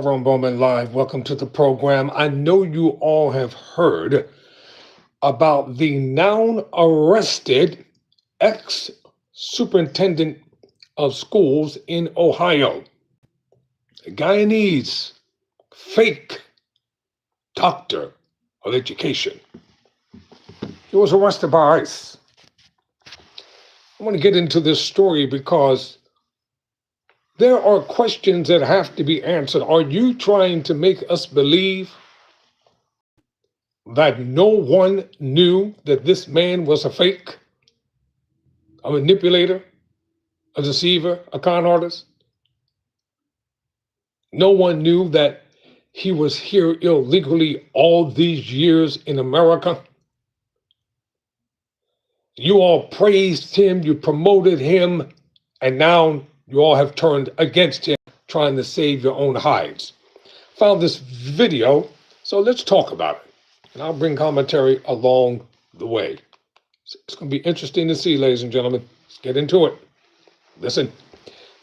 Bowman live. Welcome to the program. I know you all have heard about the now arrested ex-superintendent of schools in Ohio, a Guyanese fake doctor of education. He was arrested by ICE. I want to get into this story because there are questions that have to be answered. Are you trying to make us believe that no one knew that this man was a fake, a manipulator, a deceiver, a con artist? No one knew that he was here illegally all these years in America? You all praised him, you promoted him, and now you all have turned against him, trying to save your own hides. Found this video, so let's talk about it. And I'll bring commentary along the way. It's going to be interesting to see, ladies and gentlemen. Let's get into it. Listen,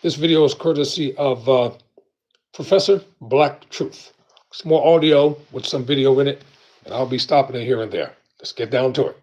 this video is courtesy of Professor Black Truth. Some more audio with some video in it, and I'll be stopping it here and there. Let's get down to it.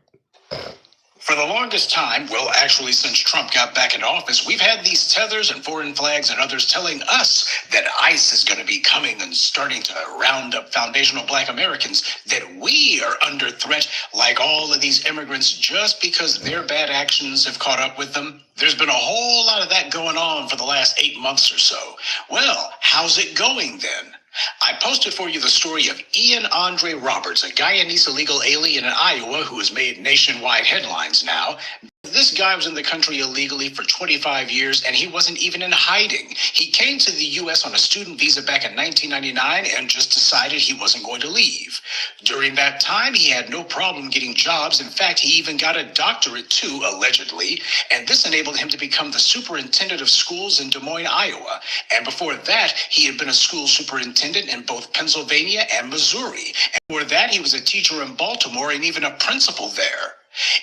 For the longest time, well, actually, since Trump got back in office, we've had these tethers and foreign flags and others telling us that ICE is going to be coming and starting to round up foundational Black Americans, that we are under threat like all of these immigrants just because their bad actions have caught up with them. There's been a whole lot of that going on for the last 8 months or so. Well, how's it going then? I posted for you the story of Ian Andre Roberts, a Guyanese illegal alien in Iowa who has made nationwide headlines now. This guy was in the country illegally for 25 years, and he wasn't even in hiding. He came to the U.S. on a student visa back in 1999 and just decided he wasn't going to leave. During that time, he had no problem getting jobs. In fact, he even got a doctorate too, allegedly, and this enabled him to become the superintendent of schools in Des Moines, Iowa. And before that, he had been a school superintendent in both Pennsylvania and Missouri. And before that, he was a teacher in Baltimore and even a principal there.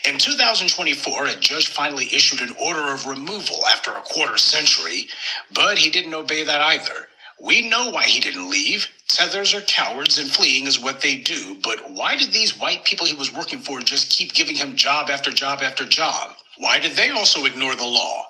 In 2024, a judge finally issued an order of removal after a quarter century, but he didn't obey that either. We know why he didn't leave. Tethers are cowards and fleeing is what they do. But why did these white people he was working for just keep giving him job after job after job? Why did they also ignore the law?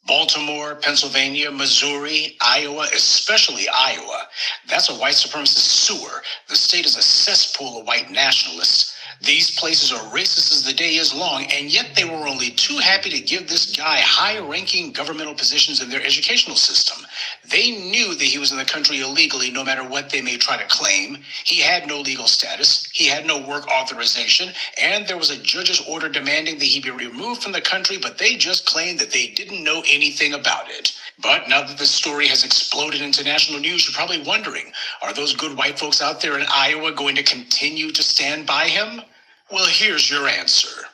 Baltimore, Pennsylvania, Missouri, Iowa, especially Iowa. That's a white supremacist sewer. The state is a cesspool of white nationalists. These places are racist as the day is long, and yet they were only too happy to give this guy high-ranking governmental positions in their educational system. They knew that he was in the country illegally, no matter what they may try to claim. He had no legal status, he had no work authorization, and there was a judge's order demanding that he be removed from the country, but they just claimed that they didn't know anything about it. But now that this story has exploded into national news, you're probably wondering, are those good white folks out there in Iowa going to continue to stand by him? Well, here's your answer.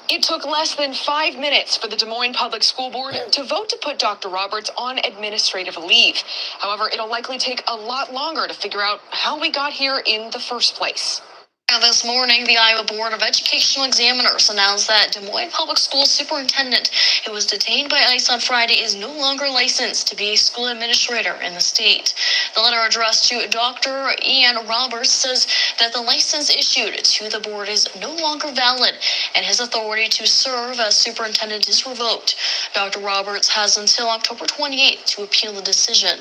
It took less than 5 minutes for the Des Moines Public School Board to vote to put Dr. Roberts on administrative leave. However, it'll likely take a lot longer to figure out how we got here in the first place. Now, this morning, the Iowa Board of Educational Examiners announced that Des Moines Public School Superintendent, who was detained by ICE on Friday, is no longer licensed to be a school administrator in the state. The letter addressed to Dr. Ian Roberts says that the license issued to the board is no longer valid, and his authority to serve as superintendent is revoked. Dr. Roberts has until October 28th to appeal the decision.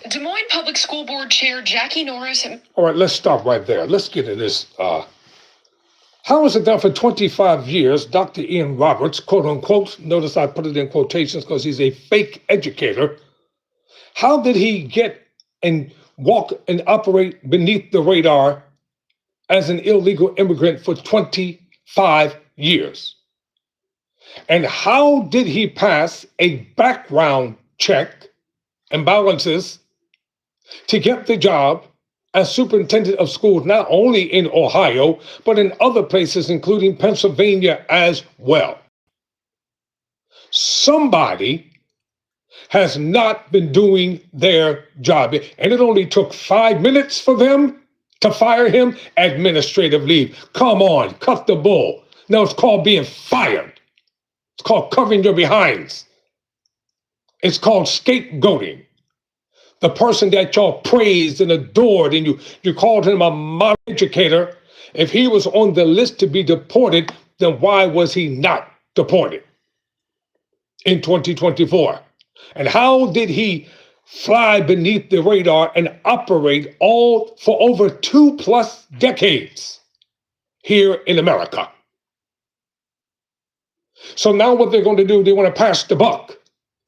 Des Moines Public School Board Chair Jackie Norris. All right, let's stop right there. Let's get into this. How is it that for 25 years, Dr. Ian Roberts, quote unquote, notice I put it in quotations because he's a fake educator, how did he get and walk and operate beneath the radar as an illegal immigrant for 25 years? And how did he pass a background check and balances to get the job as superintendent of schools, not only in Ohio, but in other places, including Pennsylvania as well? Somebody has not been doing their job. And it only took 5 minutes for them to fire him. Administrative leave. Come on, cut the bull. No, it's called being fired. It's called covering your behinds. It's called scapegoating. the person that y'all praised and adored, and you called him a model educator, if he was on the list to be deported, then why was he not deported in 2024? And how did he fly beneath the radar and operate all for over 2+ decades here in America? So now what they're going to do, they want to pass the buck,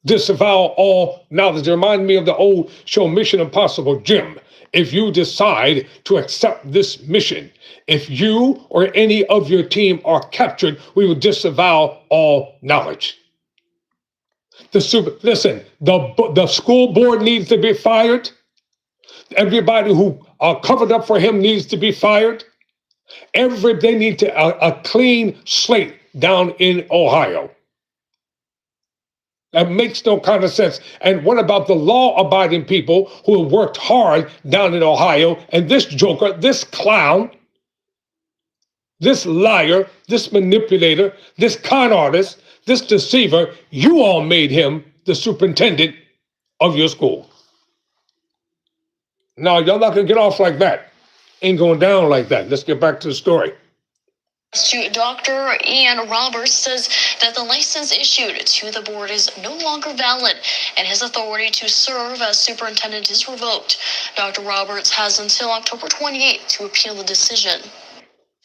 disavow all knowledge. It reminds me of the old show Mission Impossible, Jim. If you decide to accept this mission, if you or any of your team are captured, we will disavow all knowledge. Listen, the school board needs to be fired. Everybody who covered up for him needs to be fired. They need to a clean slate down in Ohio. That makes no kind of sense. And what about the law-abiding people who have worked hard down in Ohio? And this joker, this clown, this liar, this manipulator, this con artist, this deceiver, you all made him the superintendent of your school. Now, y'all not going to get off like that. Ain't going down like that. Let's get back to the story. Dr. Ian Roberts says that the license issued to the board is no longer valid and his authority to serve as superintendent is revoked. Dr. Roberts has until October 28th to appeal the decision.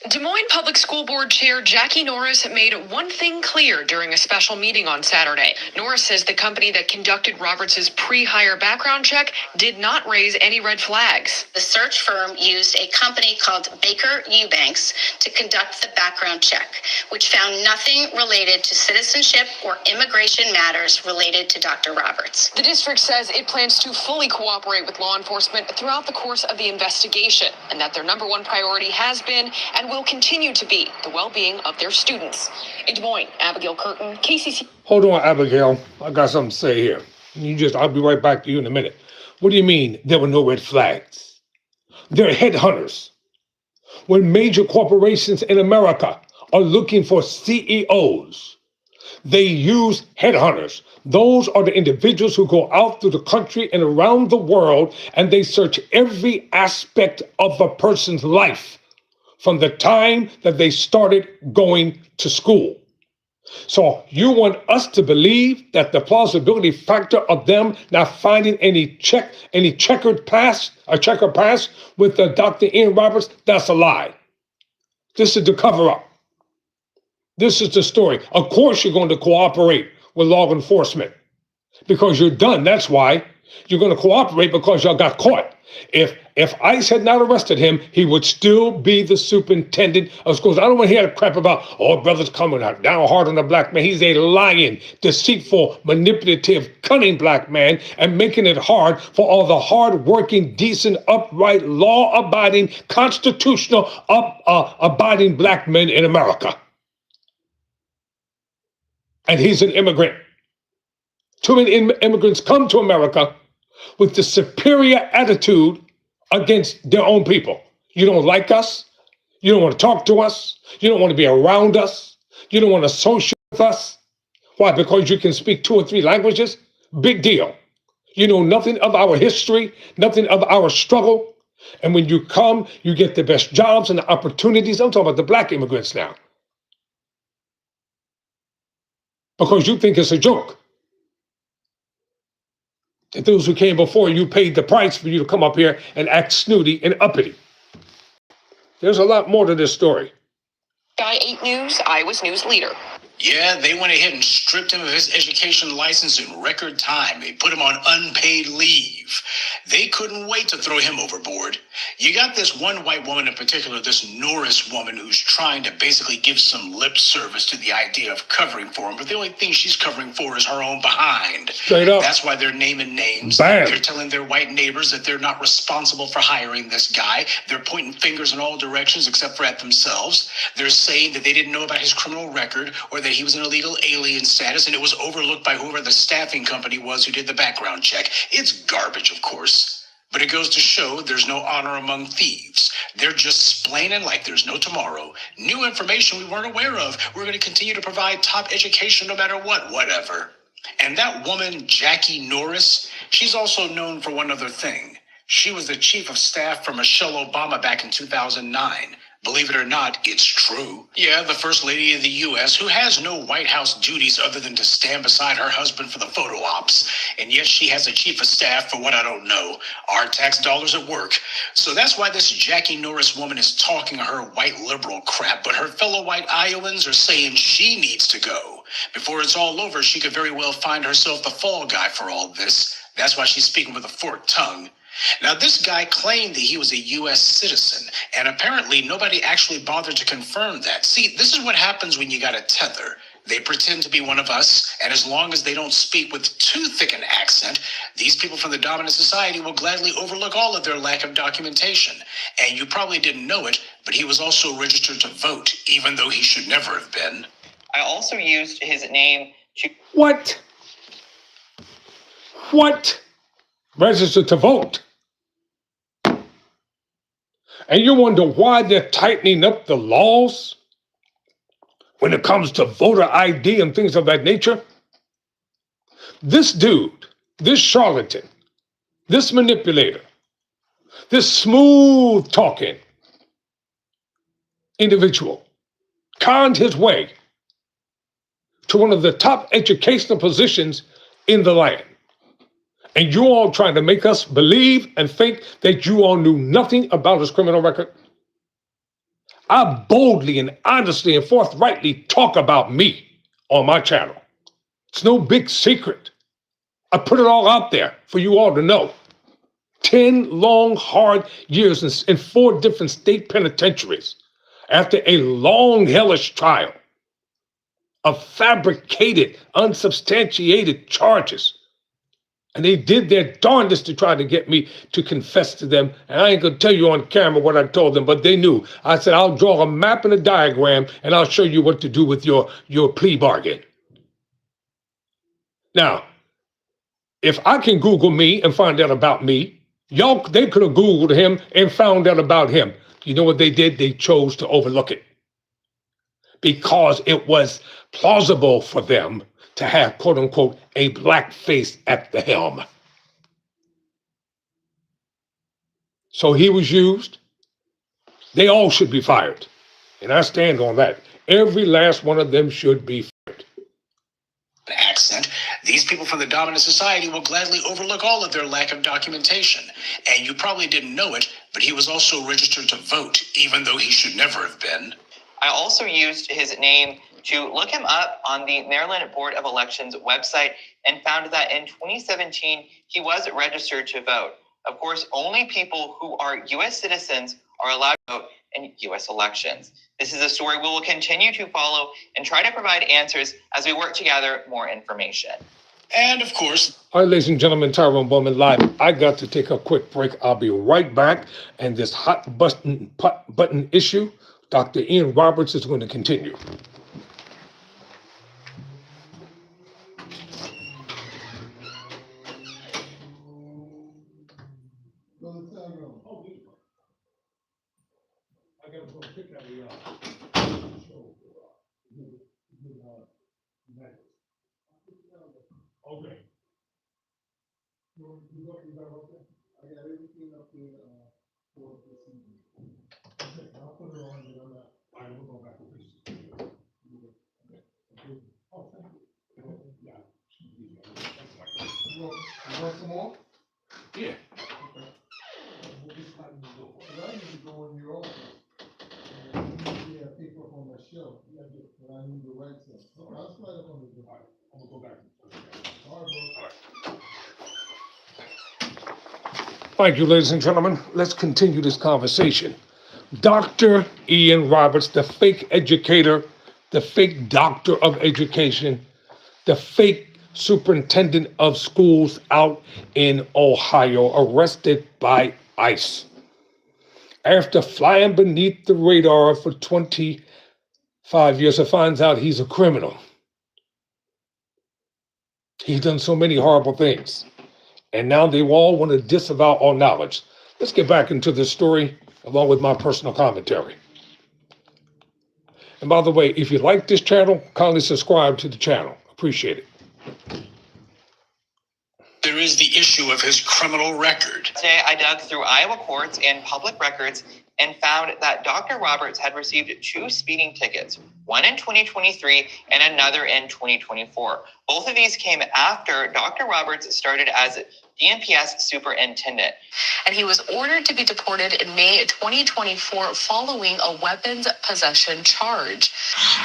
Des Moines Public School Board Chair Jackie Norris made one thing clear during a special meeting on Saturday. Norris says the company that conducted Roberts' pre-hire background check did not raise any red flags. The search firm used a company called Baker Eubanks to conduct the background check, which found nothing related to citizenship or immigration matters related to Dr. Roberts. The district says it plans to fully cooperate with law enforcement throughout the course of the investigation, and that their number one priority has been and will continue to be the well-being of their students. In Des Moines, Abigail Curtin, KCC. Hold on, Abigail. I got something to say here. I'll be right back to you in a minute. What do you mean there were no red flags? They're headhunters. When major corporations in America are looking for CEOs, they use headhunters. Those are the individuals who go out through the country and around the world, and they search every aspect of a person's life from the time that they started going to school. So you want us to believe that the plausibility factor of them not finding any checkered past with Dr. Ian Roberts, that's a lie. This is the cover up. This is the story. Of course you're going to cooperate with law enforcement because you're done. That's why you're going to cooperate, because y'all got caught. If ICE had not arrested him, he would still be the superintendent of schools. I don't want to hear the crap about, brother's coming out down hard on the black man. He's a lying, deceitful, manipulative, cunning black man, and making it hard for all the hard-working, decent, upright, law-abiding, constitutional, abiding black men in America. And he's an immigrant. Too many immigrants come to America with the superior attitude against their own people. You don't like us. You don't want to talk to us. You don't want to be around us. You don't want to associate with us. Why? Because you can speak 2 or 3 languages? Big deal. You know nothing of our history, nothing of our struggle. And when you come, you get the best jobs and the opportunities. I'm talking about the black immigrants now. Because you think it's a joke. And those who came before you paid the price for you to come up here and act snooty and uppity. There's a lot more to this story. Sky 8 News, Iowa's news leader. Yeah, they went ahead and stripped him of his education license in record time. They put him on unpaid leave. They couldn't wait to throw him overboard. You got this one white woman in particular, this Norris woman, who's trying to basically give some lip service to the idea of covering for him. But the only thing she's covering for is her own behind. Straight up. That's why they're naming names. Bam. They're telling their white neighbors that they're not responsible for hiring this guy. They're pointing fingers in all directions except for at themselves. They're saying that they didn't know about his criminal record or that he was an illegal alien status and it was overlooked by whoever the staffing company was who did the background check. It's garbage, of course. But it goes to show there's no honor among thieves. They're just splaining like there's no tomorrow. New information we weren't aware of. We're going to continue to provide top education no matter what, whatever. And that woman, Jackie Norris, she's also known for one other thing. She was the chief of staff for Michelle Obama back in 2009. Believe it or not, it's true. Yeah, the First Lady of the U.S., who has no White House duties other than to stand beside her husband for the photo ops. And yes, she has a chief of staff for what I don't know. Our tax dollars at work. So that's why this Jackie Norris woman is talking her white liberal crap, but her fellow white Iowans are saying she needs to go. Before it's all over, she could very well find herself the fall guy for all this. That's why she's speaking with a forked tongue. Now, this guy claimed that he was a U.S. citizen, and apparently nobody actually bothered to confirm that. See, this is what happens when you got a tether. They pretend to be one of us, and as long as they don't speak with too thick an accent, these people from the dominant society will gladly overlook all of their lack of documentation. And you probably didn't know it, but he was also registered to vote, even though he should never have been. I also used his name to... What? What? Registered to vote? And you wonder why they're tightening up the laws when it comes to voter ID and things of that nature? This dude, this charlatan, this manipulator, this smooth talking individual conned his way to one of the top educational positions in the land. And you all trying to make us believe and think that you all knew nothing about his criminal record? I boldly and honestly and forthrightly talk about me on my channel. It's no big secret. I put it all out there for you all to know. 10 long, hard years in 4 different state penitentiaries after a long, hellish trial of fabricated, unsubstantiated charges. And they did their darndest to try to get me to confess to them. And I ain't going to tell you on camera what I told them, but they knew. I said, I'll draw a map and a diagram, and I'll show you what to do with your plea bargain. Now, if I can Google me and find out about me, they could have Googled him and found out about him. You know what they did? They chose to overlook it because it was plausible for them to have, quote unquote, a black face at the helm. So he was used. They all should be fired. And I stand on that. Every last one of them should be fired. Accent. These people from the dominant society will gladly overlook all of their lack of documentation. And you probably didn't know it, but he was also registered to vote, even though he should never have been. I also used his name to look him up on the Maryland Board of Elections website and found that in 2017, he was registered to vote. Of course, only people who are U.S. citizens are allowed to vote in U.S. elections. This is a story we will continue to follow and try to provide answers as we work to gather more information. And of course... All right, ladies and gentlemen, Tyrone Bowman live. I got to take a quick break. I'll be right back. And this hot button issue, Dr. Ian Roberts is going to continue. I gotta go pick up the okay. You got okay? I got everything up here for this evening. Okay, I'll put it on and I will go back to this. Oh, thank you. Yeah. You want some more? Yeah. Okay. We'll just let me go. I need to go in your office. Yeah, pick up on that shelf. Yeah, but I need to write something. So I'll slide up on the device. I'm gonna go back. All right, bro. All right. Thank you, ladies and gentlemen. Let's continue this conversation. Dr. Ian Roberts, the fake educator, the fake doctor of education, the fake superintendent of schools out in Ohio, arrested by ICE after flying beneath the radar for 25 years. It finds out he's a criminal. He's done so many horrible things. And now they all want to disavow all knowledge. Let's get back into this story along with my personal commentary. And by the way, if you like this channel, kindly subscribe to the channel. Appreciate it. There is the issue of his criminal record. Today, I dug through Iowa courts and public records and found that Dr. Roberts had received 2 speeding tickets, one in 2023 and another in 2024. Both of these came after Dr. Roberts started as DNPS superintendent. And he was ordered to be deported in May 2024 following a weapons possession charge.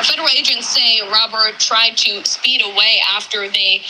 Federal agents say Robert tried to speed away after they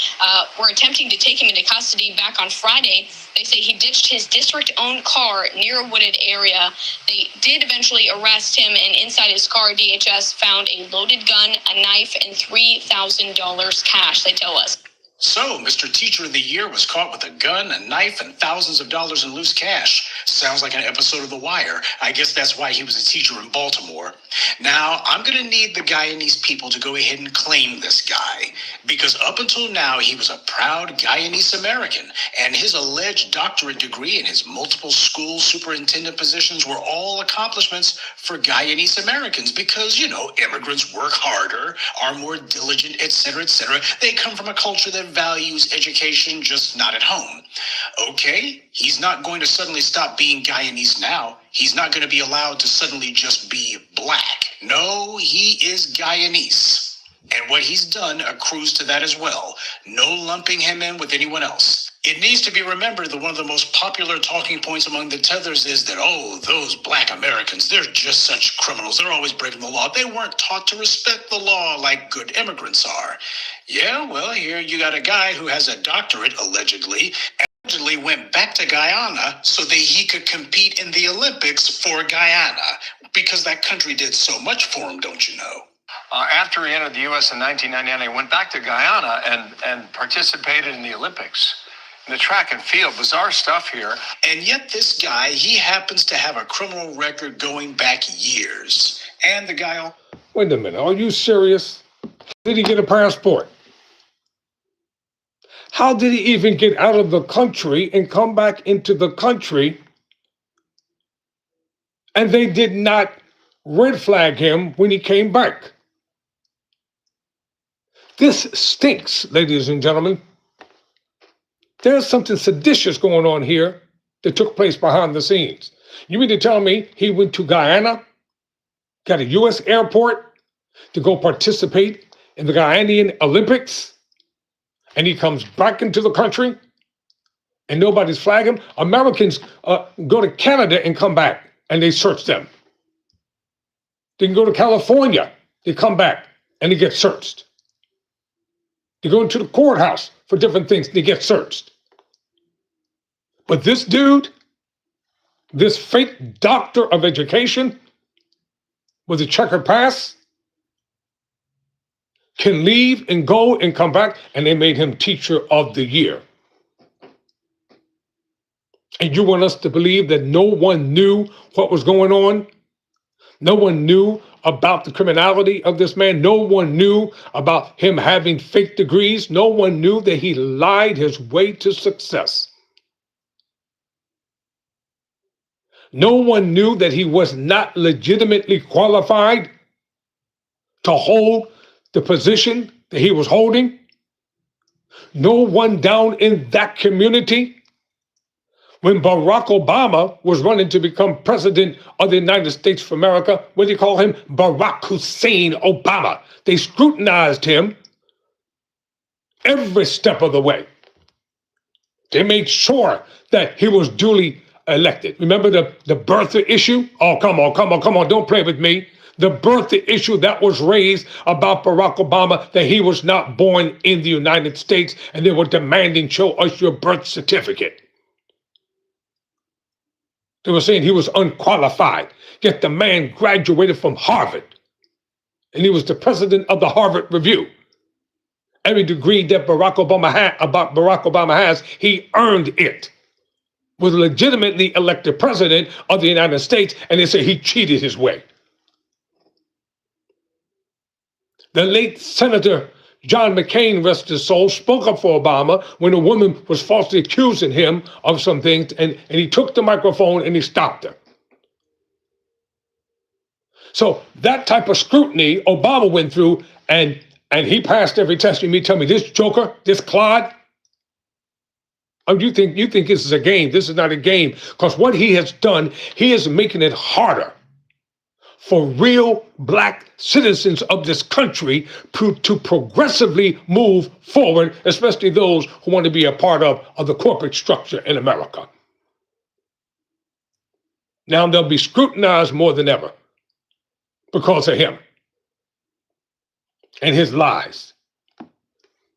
were attempting to take him into custody back on Friday. They say he ditched his district-owned car near a wooded area. They did eventually arrest him, and inside his car, DHS found a loaded gun, a knife, and $3,000 cash, they tell us. So, Mr. Teacher of the Year was caught with a gun, a knife, and thousands of dollars in loose cash. Sounds like an episode of The Wire. I guess that's why he was a teacher in Baltimore. Now, I'm going to need the Guyanese people to go ahead and claim this guy, because up until now, he was a proud Guyanese American, and his alleged doctorate degree and his multiple school superintendent positions were all accomplishments for Guyanese Americans because, you know, immigrants work harder, are more diligent, etc., etc. They come from a culture that values education, just not at home. Okay, he's not going to suddenly stop being Guyanese now. He's not going to be allowed to suddenly just be black. No, he is Guyanese. And what he's done accrues to that as well. No lumping him in with anyone else. It needs to be remembered that one of the most popular talking points among the tethers is that, oh, those black Americans, they're just such criminals. They're always breaking the law. They weren't taught to respect the law like good immigrants are. Yeah, well, here you got a guy who has a doctorate, allegedly went back to Guyana so that he could compete in the Olympics for Guyana because that country did so much for him, don't you know? After he entered the U.S. in 1999, he went back to Guyana and participated in the Olympics. In the track and field, bizarre stuff here. And yet this guy, he happens to have a criminal record going back years. And the guy... Wait a minute, are you serious? Did he get a passport? How did he even get out of the country and come back into the country? And they did not red flag him when he came back. This stinks, ladies and gentlemen. There's something seditious going on here that took place behind the scenes. You mean to tell me he went to Guyana, got a U.S. airport to go participate in the Guyanese Olympics, and he comes back into the country and nobody's flagging him? Americans go to Canada and come back and they search them. They can go to California, they come back and they get searched. They go into the courthouse for different things, they get searched. But this dude, this fake doctor of education with a checkered past, can leave and go and come back, and they made him Teacher of the Year. And you want us to believe that no one knew what was going on? No one knew about the criminality of this man? No one knew about him having fake degrees? No one knew that he lied his way to success? No one knew that he was not legitimately qualified to hold the position that he was holding? No one down in that community, when Barack Obama was running to become president of the United States of America, what do you call him? Barack Hussein Obama. They scrutinized him every step of the way. They made sure that he was duly elected. Remember the birther issue? Oh, come on, don't play with me. The birther issue that was raised about Barack Obama, that he was not born in the United States, and they were demanding, show us your birth certificate. They were saying he was unqualified, yet the man graduated from Harvard, and he was the president of the Harvard Review. Every degree that Barack Obama has, he earned it. Was legitimately elected president of the United States, and they say he cheated his way. The late Senator John McCain, rest his soul, spoke up for Obama when a woman was falsely accusing him of some things, and he took the microphone and he stopped her. So that type of scrutiny Obama went through, and and he passed every test. You mean tell me this joker, this Clyde? Oh, you think this is a game? This is not a game, because what he has done, he is making it harder for real black citizens of this country to progressively move forward, especially those who want to be a part of the corporate structure in America. Now they'll be scrutinized more than ever because of him and his lies.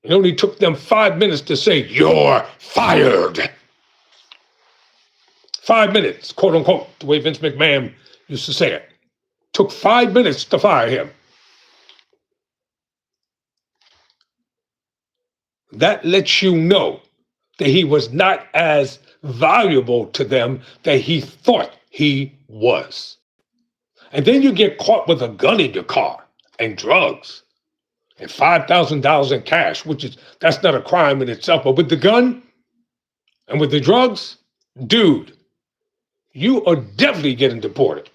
It only took them 5 minutes to say, "You're fired." 5 minutes, quote unquote, the way Vince McMahon used to say it. Took 5 minutes to fire him. That lets you know that he was not as valuable to them that he thought he was. And then you get caught with a gun in your car and drugs and $5,000 in cash, that's not a crime in itself, but with the gun and with the drugs, dude, you are definitely getting deported.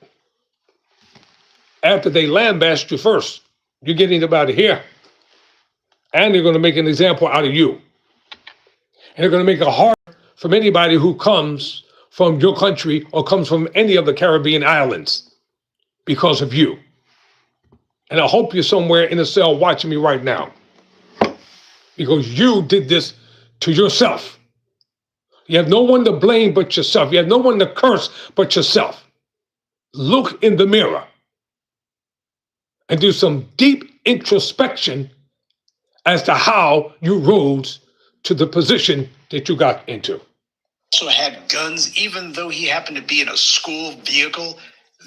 After they lambast you first, you're getting up out of here. And they're going to make an example out of you. And they're going to make it hard from anybody who comes from your country or comes from any of the Caribbean islands because of you. And I hope you're somewhere in a cell watching me right now, because you did this to yourself. You have no one to blame but yourself. You have no one to curse but yourself. Look in the mirror and do some deep introspection as to how you rose to the position that you got into. Also had guns, even though he happened to be in a school vehicle.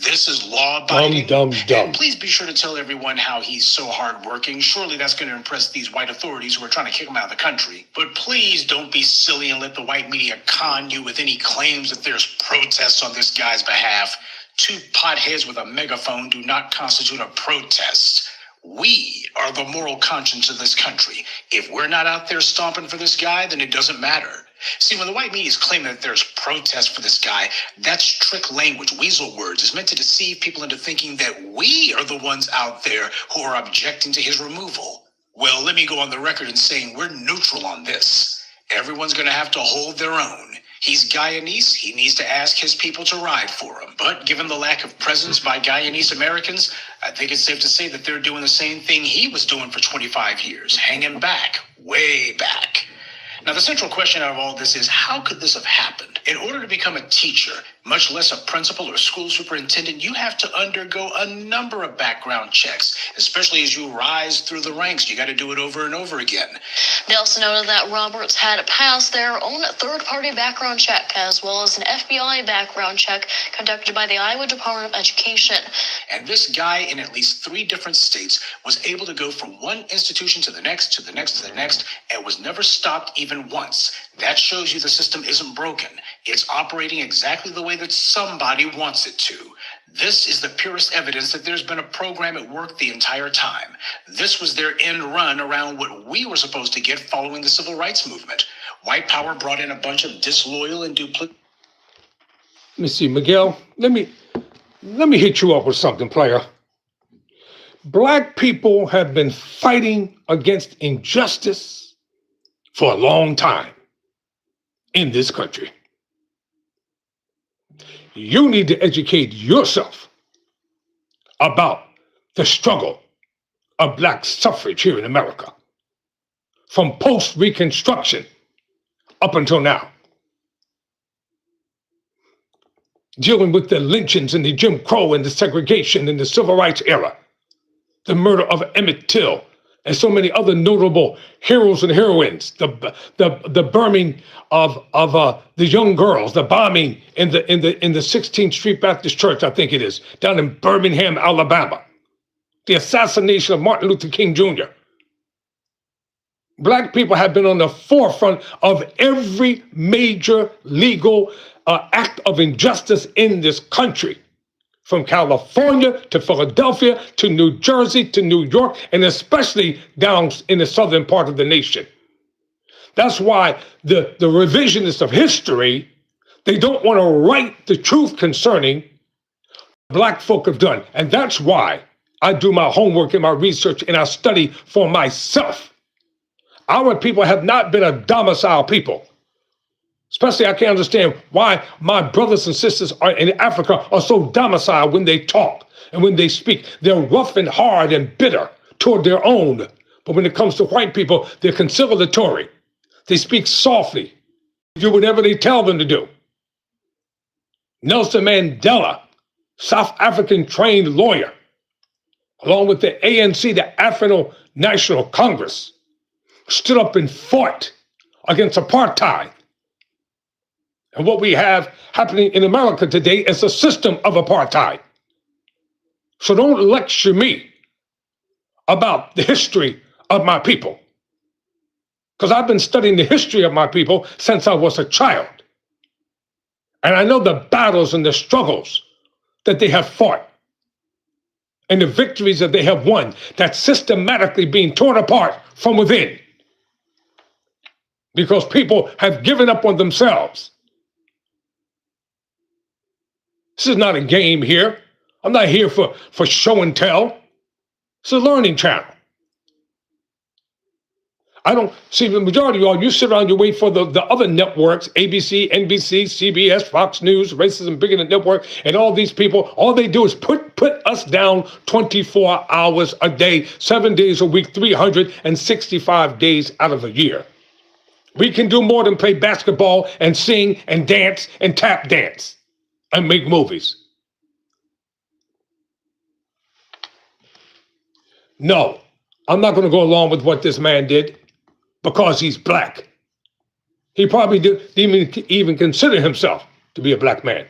This is law-abiding. Dumb. And please be sure to tell everyone how he's so hardworking. Surely that's going to impress these white authorities who are trying to kick him out of the country. But please don't be silly and let the white media con you with any claims that there's protests on this guy's behalf. 2 potheads with a megaphone do not constitute a protest. We are the moral conscience of this country. If we're not out there stomping for this guy, then it doesn't matter. See, when the white media is claiming that there's protest for this guy, that's trick language, weasel words. It's meant to deceive people into thinking that we are the ones out there who are objecting to his removal. Well, let me go on the record in saying we're neutral on this. Everyone's going to have to hold their own. He's Guyanese. He needs to ask his people to ride for him. But given the lack of presence by Guyanese Americans, I think it's safe to say that they're doing the same thing he was doing for 25 years, hanging back, way back. Now, the central question out of all this is, how could this have happened? In order to become a teacher, much less a principal or school superintendent, you have to undergo a number of background checks, especially as you rise through the ranks. You got to do it over and over again. They also noted that Roberts had passed their own third-party background check, as well as an FBI background check conducted by the Iowa Department of Education. And this guy in at least 3 different states was able to go from one institution to the next, to the next, to the next, and was never stopped even once. That shows you the system isn't broken. It's operating exactly the way that somebody wants it to. This is the purest evidence that there's been a program at work the entire time. This was their end run around what we were supposed to get following the civil rights movement. White power brought in a bunch of disloyal and duplicitous. Let me see, Miguel, let me hit you up with something, player. Black people have been fighting against injustice for a long time in this country. You need to educate yourself about the struggle of black suffrage here in America, from post-Reconstruction up until now. Dealing with the lynchings and the Jim Crow and the segregation and the civil rights era, the murder of Emmett Till, and so many other notable heroes and heroines, the burning of the young girls, the bombing in the 16th Street Baptist Church, I think it is, down in Birmingham, Alabama, the assassination of Martin Luther King Jr. Black people have been on the forefront of every major legal act of injustice in this country. From California to Philadelphia to New Jersey to New York, and especially down in the southern part of the nation. That's why the revisionists of history, they don't want to write the truth concerning black folk have done. And that's why I do my homework and my research and I study for myself. Our people have not been a domicile people. Especially I can't understand why my brothers and sisters in Africa are so domiciled when they talk and when they speak. They're rough and hard and bitter toward their own. But when it comes to white people, they're conciliatory. They speak softly, do whatever they tell them to do. Nelson Mandela, South African trained lawyer, along with the ANC, the African National Congress, stood up and fought against apartheid. And what we have happening in America today is a system of apartheid. So don't lecture me about the history of my people, because I've been studying the history of my people since I was a child. And I know the battles and the struggles that they have fought and the victories that they have won, that's systematically being torn apart from within because people have given up on themselves. This is not a game here. I'm not here for show and tell. It's a learning channel. I don't see the majority of y'all, you sit around, you wait for the other networks, ABC, NBC, CBS, Fox News, Racism Bigoted Network, and all these people, all they do is put us down 24 hours a day, 7 days a week, 365 days out of a year. We can do more than play basketball and sing and dance and tap dance and make movies. No, I'm not going to go along with what this man did because he's black. He probably didn't even consider himself to be a black man.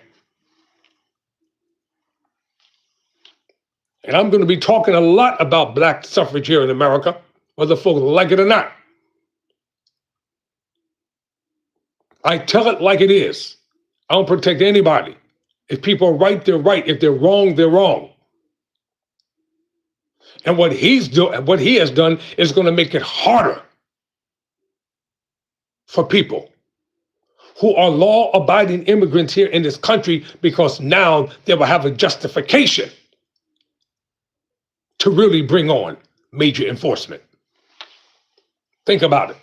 And I'm going to be talking a lot about black suffrage here in America, whether folks like it or not. I tell it like it is. I don't protect anybody. If people are right, they're right. If they're wrong, they're wrong. And what he has done is going to make it harder for people who are law-abiding immigrants here in this country, because now they will have a justification to really bring on major enforcement. Think about it.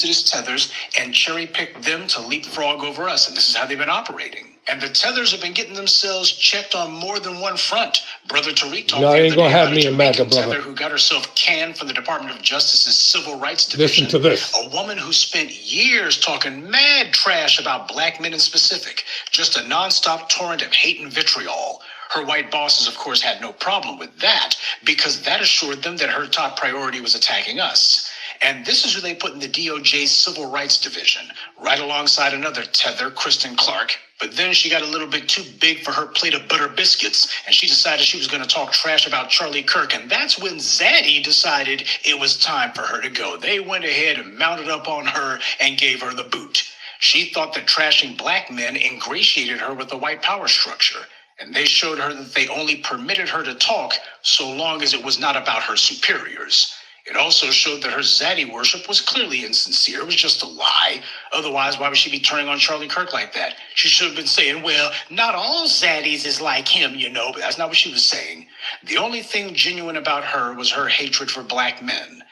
His tethers and cherry pick them to leapfrog over us. And this is how they've been operating. And the tethers have been getting themselves checked on more than one front. Brother Tariq talked the other day about a Jamaican tether who got herself canned from the Department of Justice's Civil Rights Division. Listen to this. A woman who spent years talking mad trash about black men in specific. Just a nonstop torrent of hate and vitriol. Her white bosses, of course, had no problem with that because that assured them that her top priority was attacking us. And this is who they put in the DOJ's Civil Rights Division, right alongside another tether, Kristen Clark. But then she got a little bit too big for her plate of butter biscuits, and she decided she was going to talk trash about Charlie Kirk. And that's when Zaddy decided it was time for her to go. They went ahead and mounted up on her and gave her the boot. She thought that trashing black men ingratiated her with the white power structure. And they showed her that they only permitted her to talk so long as it was not about her superiors. It also showed that her Zaddy worship was clearly insincere. It was just a lie. Otherwise, why would she be turning on Charlie Kirk like that? She should have been saying, well, not all Zaddies is like him, you know, but that's not what she was saying. The only thing genuine about her was her hatred for black men.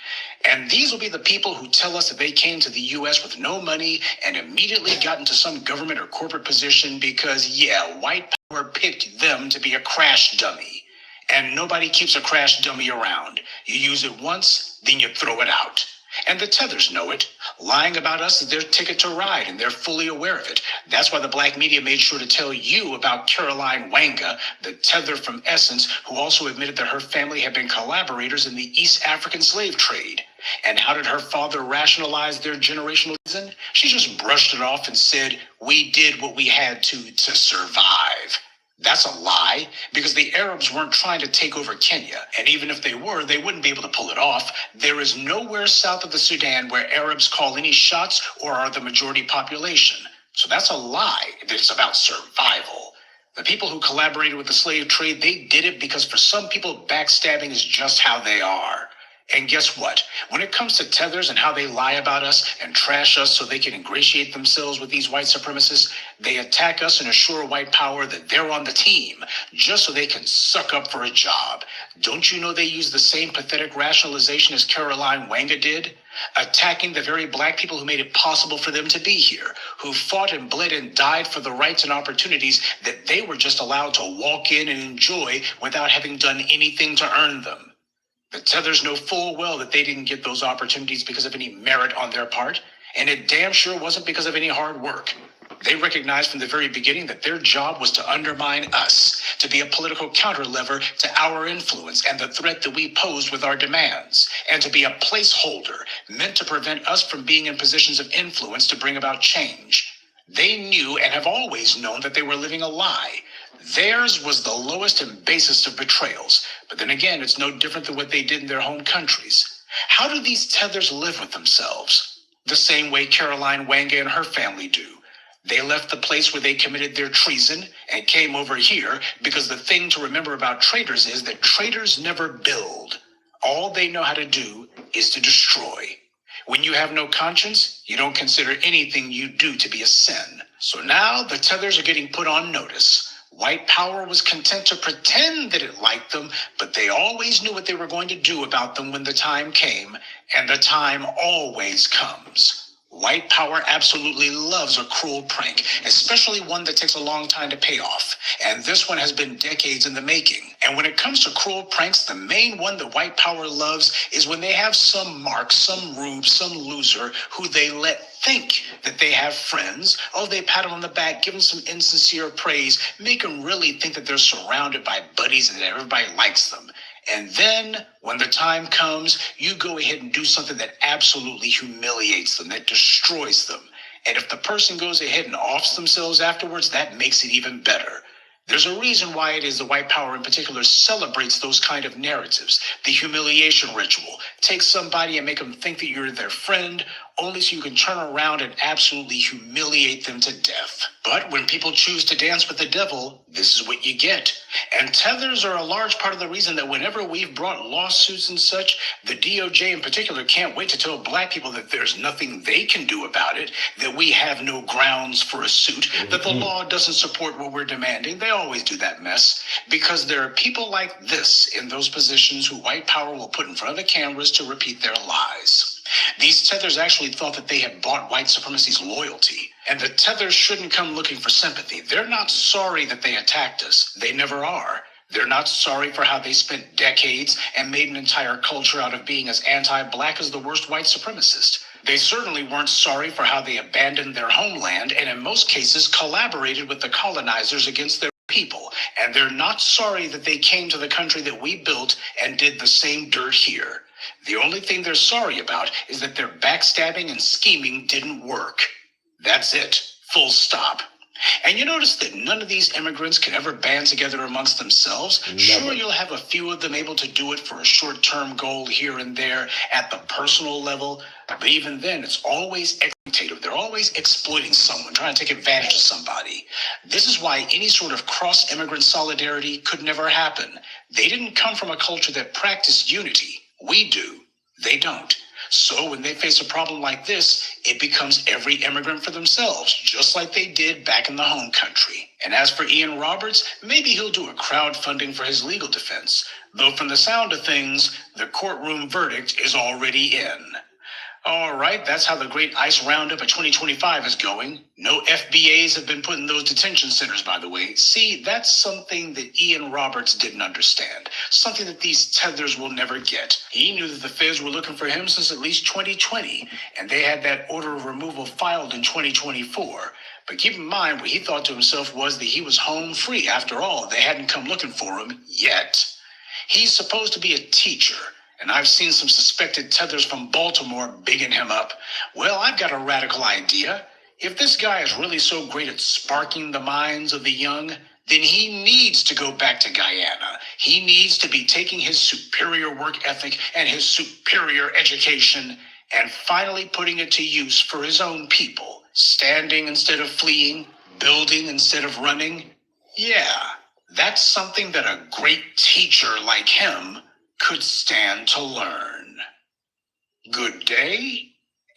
And these will be the people who tell us that they came to the U.S. with no money and immediately got into some government or corporate position because, yeah, white power picked them to be a crash dummy. And nobody keeps a crash dummy around. You use it once, then you throw it out. And the tethers know it. Lying about us is their ticket to ride, and they're fully aware of it. That's why the black media made sure to tell you about Caroline Wanga, the tether from Essence, who also admitted that her family had been collaborators in the East African slave trade. And how did her father rationalize their generational reason? She just brushed it off and said, we did what we had to survive. That's a lie, because the Arabs weren't trying to take over Kenya. And even if they were, they wouldn't be able to pull it off. There is nowhere south of the Sudan where Arabs call any shots or are the majority population. So that's a lie. It's about survival. The people who collaborated with the slave trade, they did it because for some people, backstabbing is just how they are. And guess what? When it comes to tethers and how they lie about us and trash us so they can ingratiate themselves with these white supremacists, they attack us and assure white power that they're on the team just so they can suck up for a job. Don't you know they use the same pathetic rationalization as Caroline Wanga did? Attacking the very black people who made it possible for them to be here, who fought and bled and died for the rights and opportunities that they were just allowed to walk in and enjoy without having done anything to earn them. The tethers know full well that they didn't get those opportunities because of any merit on their part, and it damn sure wasn't because of any hard work. They recognized from the very beginning that their job was to undermine us, to be a political counterlever to our influence and the threat that we posed with our demands, and to be a placeholder meant to prevent us from being in positions of influence to bring about change. They knew and have always known that they were living a lie. Theirs was the lowest and basest of betrayals, but then again, it's no different than what they did in their home countries. How do these tethers live with themselves? The same way Caroline Wanga and her family do. They left the place where they committed their treason and came over here because the thing to remember about traitors is that traitors never build. All they know how to do is to destroy. When you have no conscience, you don't consider anything you do to be a sin. So now the tethers are getting put on notice. White power was content to pretend that it liked them, but they always knew what they were going to do about them when the time came, and the time always comes. White power absolutely loves a cruel prank, especially one that takes a long time to pay off. And this one has been decades in the making. And when it comes to cruel pranks, the main one that white power loves is when they have some mark, some rube, some loser who they let think that they have friends. Oh, they pat them on the back, give them some insincere praise, make them really think that they're surrounded by buddies and that everybody likes them. And then, when the time comes, you go ahead and do something that absolutely humiliates them, that destroys them. And if the person goes ahead and offs themselves afterwards, that makes it even better. There's a reason why it is the white power in particular celebrates those kind of narratives. The humiliation ritual. Take somebody and make them think that you're their friend, only so you can turn around and absolutely humiliate them to death. But when people choose to dance with the devil, this is what you get. And tethers are a large part of the reason that whenever we've brought lawsuits and such, the DOJ in particular can't wait to tell black people that there's nothing they can do about it, that we have no grounds for a suit, that the law doesn't support what we're demanding. They always do that mess because there are people like this in those positions who white power will put in front of the cameras to repeat their lies. These tethers actually thought that they had bought white supremacy's loyalty, and the tethers shouldn't come looking for sympathy. They're not sorry that they attacked us. They never are. They're not sorry for how they spent decades and made an entire culture out of being as anti-black as the worst white supremacist. They certainly weren't sorry for how they abandoned their homeland and in most cases collaborated with the colonizers against their people. And they're not sorry that they came to the country that we built and did the same dirt here. The only thing they're sorry about is that their backstabbing and scheming didn't work. That's it. Full stop. And you notice that none of these immigrants can ever band together amongst themselves. Never. Sure, you'll have a few of them able to do it for a short-term goal here and there at the personal level. But even then, it's always exploitative. They're always exploiting someone, trying to take advantage of somebody. This is why any sort of cross-immigrant solidarity could never happen. They didn't come from a culture that practiced unity. We do. They don't. So when they face a problem like this, it becomes every immigrant for themselves, just like they did back in the home country. And as for Ian Roberts, maybe he'll do a crowdfunding for his legal defense. Though from the sound of things, the courtroom verdict is already in. All right, that's how the great ICE roundup of 2025 is going. No FBAs have been put in those detention centers, by the way. See, that's something that Ian Roberts didn't understand. Something that these tethers will never get. He knew that the feds were looking for him since at least 2020, and they had that order of removal filed in 2024. But keep in mind, what he thought to himself was that he was home free. After all, they hadn't come looking for him yet. He's supposed to be a teacher. And I've seen some suspected tethers from Baltimore bigging him up. Well, I've got a radical idea. If this guy is really so great at sparking the minds of the young, then he needs to go back to Guyana. He needs to be taking his superior work ethic and his superior education and finally putting it to use for his own people. Standing instead of fleeing, building instead of running. Yeah, that's something that a great teacher like him could stand to learn. Good day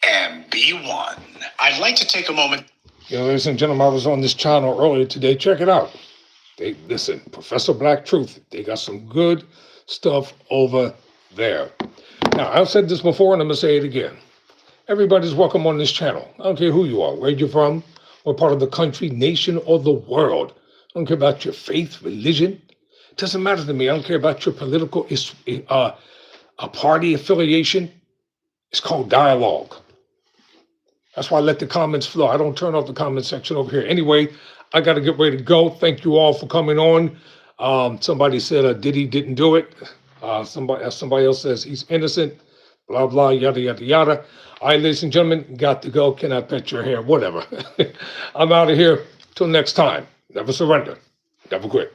and be one. I'd like to take a moment. Ladies and gentlemen, I was on this channel earlier today. Check it out. Listen, Professor Black Truth, they got some good stuff over there. Now, I've said this before and I'm going to say it again. Everybody's welcome on this channel. I don't care who you are, where you're from, what part of the country, nation, or the world. I don't care about your faith, religion. It doesn't matter to me. I don't care about your political party affiliation. It's called dialogue. That's why I let the comments flow. I don't turn off the comment section over here. Anyway, I got to get ready to go. Thank you all for coming on. Somebody said Diddy didn't do it. Somebody else says he's innocent. Blah, blah, yada, yada, yada. All right, ladies and gentlemen, got to go. Can I pet your hair? Whatever. I'm out of here. Till next time. Never surrender. Never quit.